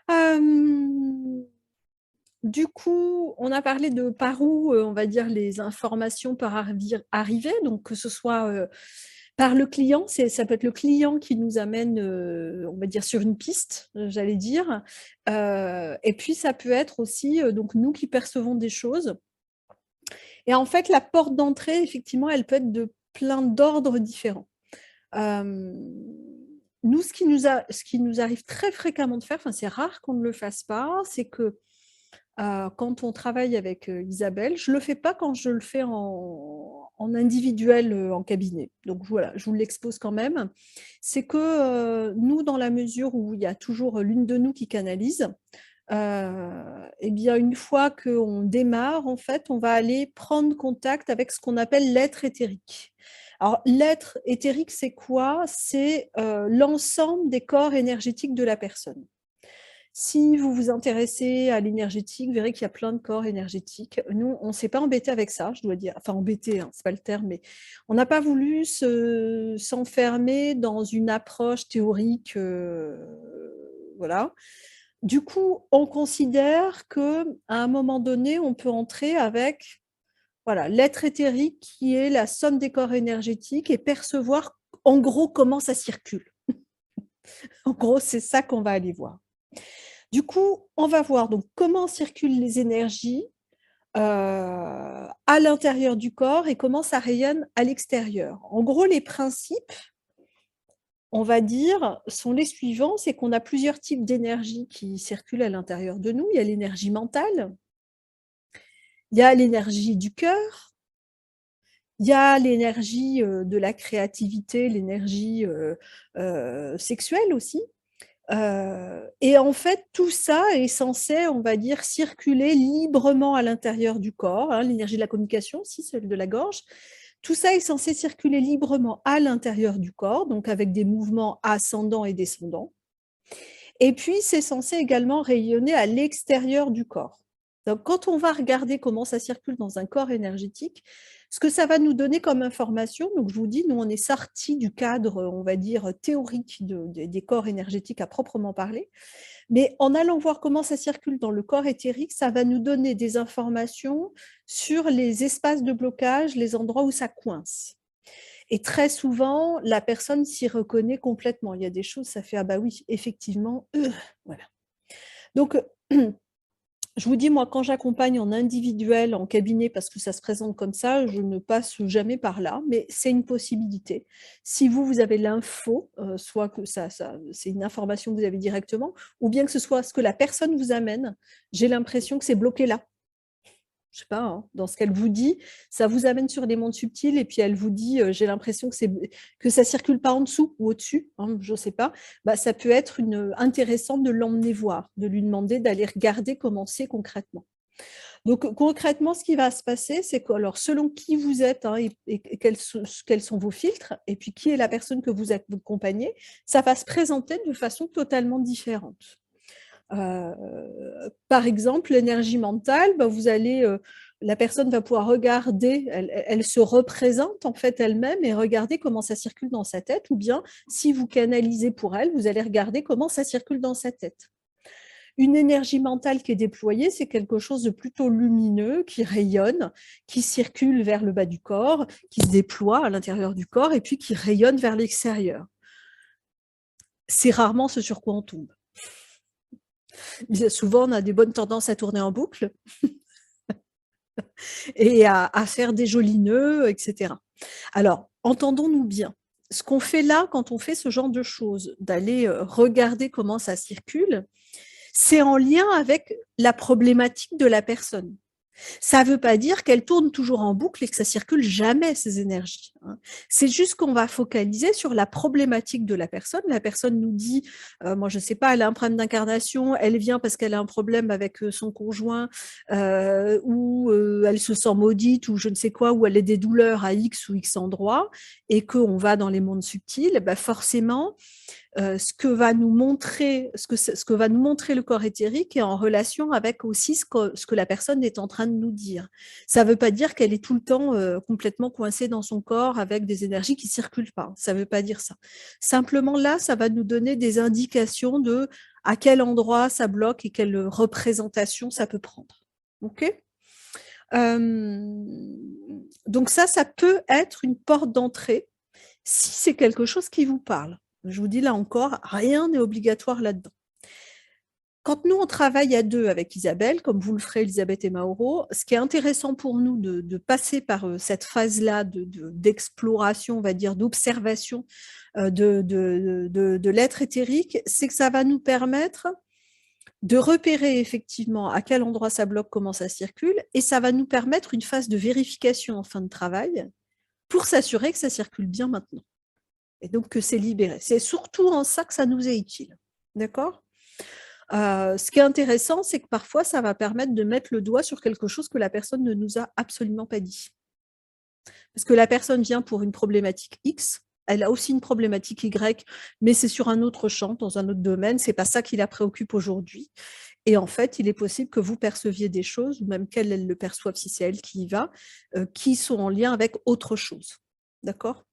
Hem, du coup, on a parlé de par où, on va dire les informations peuvent arriver, donc que ce soit, par le client, ça peut être le client qui nous amène, on va dire sur une piste, j'allais dire, et puis ça peut être aussi, donc nous qui percevons des choses et en fait la porte d'entrée effectivement, elle peut être de plein d'ordres différents. Hem, nous ce qui nous arrive très fréquemment de faire, enfin c'est rare qu'on ne le fasse pas, c'est que quand on travaille avec, Isabelle, je le fais pas quand je le fais en individuel, en cabinet. Donc voilà, je vous l'expose quand même. C'est que, nous, dans la mesure où il y a toujours l'une de nous qui canalise, et bien, une fois qu'on démarre, en fait, on va aller prendre contact avec ce qu'on appelle l'être éthérique. Alors, l'être éthérique, c'est quoi? C'est, l'ensemble des corps énergétiques de la personne. Si vous vous intéressez à l'énergétique, vous verrez qu'il y a plein de corps énergétiques. Nous, on s'est pas embêté avec ça, je dois dire. Enfin embêté, hein, c'est pas le terme, mais on n'a pas voulu s'enfermer dans une approche théorique, voilà. Du coup, on considère qu'à un moment donné, on peut entrer avec, voilà, l'être éthérique qui est la somme des corps énergétiques et percevoir, en gros, comment ça circule. En gros, c'est ça qu'on va aller voir. Du coup, on va voir donc comment circulent les énergies, à l'intérieur du corps et comment ça rayonne à l'extérieur. En gros, les principes, on va dire, sont les suivants, c'est qu'on a plusieurs types d'énergie qui circulent à l'intérieur de nous. Il y a l'énergie mentale, il y a l'énergie du cœur, il y a l'énergie, de la créativité, l'énergie, sexuelle aussi. Et en fait, tout ça est censé, on va dire, circuler librement à l'intérieur du corps, hein, l'énergie de la communication aussi, celle de la gorge. Tout ça est censé circuler librement à l'intérieur du corps, donc avec des mouvements ascendants et descendants. Et puis, c'est censé également rayonner à l'extérieur du corps. Donc, quand on va regarder comment ça circule dans un corps énergétique, ce que ça va nous donner comme information, donc je vous dis, nous, on est sorti du cadre, on va dire, théorique des corps énergétiques à proprement parler, mais en allant voir comment ça circule dans le corps éthérique, ça va nous donner des informations sur les espaces de blocage, les endroits où ça coince. Et très souvent, la personne s'y reconnaît complètement. Il y a des choses, ça fait: «Ah bah oui, effectivement, voilà». Donc, je vous dis, moi, quand j'accompagne en individuel, en cabinet, parce que ça se présente comme ça, je ne passe jamais par là, mais c'est une possibilité. Si vous, vous avez l'info, soit que ça c'est une information que vous avez directement, ou bien que ce soit ce que la personne vous amène, j'ai l'impression que c'est bloqué là. Je sais pas, hein, dans ce qu'elle vous dit, ça vous amène sur des mondes subtils et puis elle vous dit, j'ai l'impression que ça circule pas en dessous ou au-dessus, hein, je sais pas. Bah, ça peut être intéressant de l'emmener voir, de lui demander d'aller regarder comment c'est concrètement. Donc concrètement, ce qui va se passer, c'est que alors selon qui vous êtes, hein, et quels sont vos filtres et puis qui est la personne que vous accompagnez, ça va se présenter de façon totalement différente. Par exemple, l'énergie mentale, bah, la personne va pouvoir regarder, elle se représente en fait elle-même et regarder comment ça circule dans sa tête ou bien si vous canalisez pour elle, vous allez regarder comment ça circule dans sa tête. Une énergie mentale qui est déployée, c'est quelque chose de plutôt lumineux, qui rayonne, qui circule vers le bas du corps, qui se déploie à l'intérieur du corps et puis qui rayonne vers l'extérieur. C'est rarement ce sur quoi on tombe. Bien souvent, on a des bonnes tendances à tourner en boucle et à faire des jolis nœuds, et cetera. Alors, entendons-nous bien. Ce qu'on fait là, quand on fait ce genre de choses, d'aller, regarder comment ça circule, c'est en lien avec la problématique de la personne. Ça ne veut pas dire qu'elle tourne toujours en boucle et que ça circule jamais ces énergies, hein. C'est juste qu'on va focaliser sur la problématique de la personne. La personne nous dit, moi je ne sais pas, elle a un problème d'incarnation, elle vient parce qu'elle a un problème avec, son conjoint, ou, elle se sent maudite ou je ne sais quoi, ou elle a des douleurs à X ou X endroits et qu'on va dans les mondes subtils, bah, forcément, ce que va nous montrer le corps éthérique est en relation avec aussi ce que la personne est en train de nous dire. Ça ne veut pas dire qu'elle est tout le temps complètement coincée dans son corps avec des énergies qui circulent pas. Ça ne veut pas dire ça. Simplement là, ça va nous donner des indications de à quel endroit ça bloque et quelle représentation ça peut prendre. OK? Donc ça peut être une porte d'entrée si c'est quelque chose qui vous parle. Je vous dis là encore, rien n'est obligatoire là-dedans. Quand nous, on travaille à 2 avec Isabelle, comme vous le ferez Elisabeth et Mauro, ce qui est intéressant pour nous de passer par, cette phase-là d'exploration, on va dire, d'observation, de l'être éthérique, c'est que ça va nous permettre de repérer effectivement à quel endroit ça bloque, comment ça circule, et ça va nous permettre une phase de vérification en fin de travail pour s'assurer que ça circule bien maintenant et donc que c'est libéré. C'est surtout en ça que ça nous est utile. D'accord? Ce qui est intéressant, c'est que parfois, ça va permettre de mettre le doigt sur quelque chose que la personne ne nous a absolument pas dit. Parce que la personne vient pour une problématique X, elle a aussi une problématique Y, mais c'est sur un autre champ, dans un autre domaine, c'est pas ça qui la préoccupe aujourd'hui. Et en fait, il est possible que vous perceviez des choses, ou même qu'elle le perçoive si c'est elle qui y va, qui sont en lien avec autre chose. D'accord?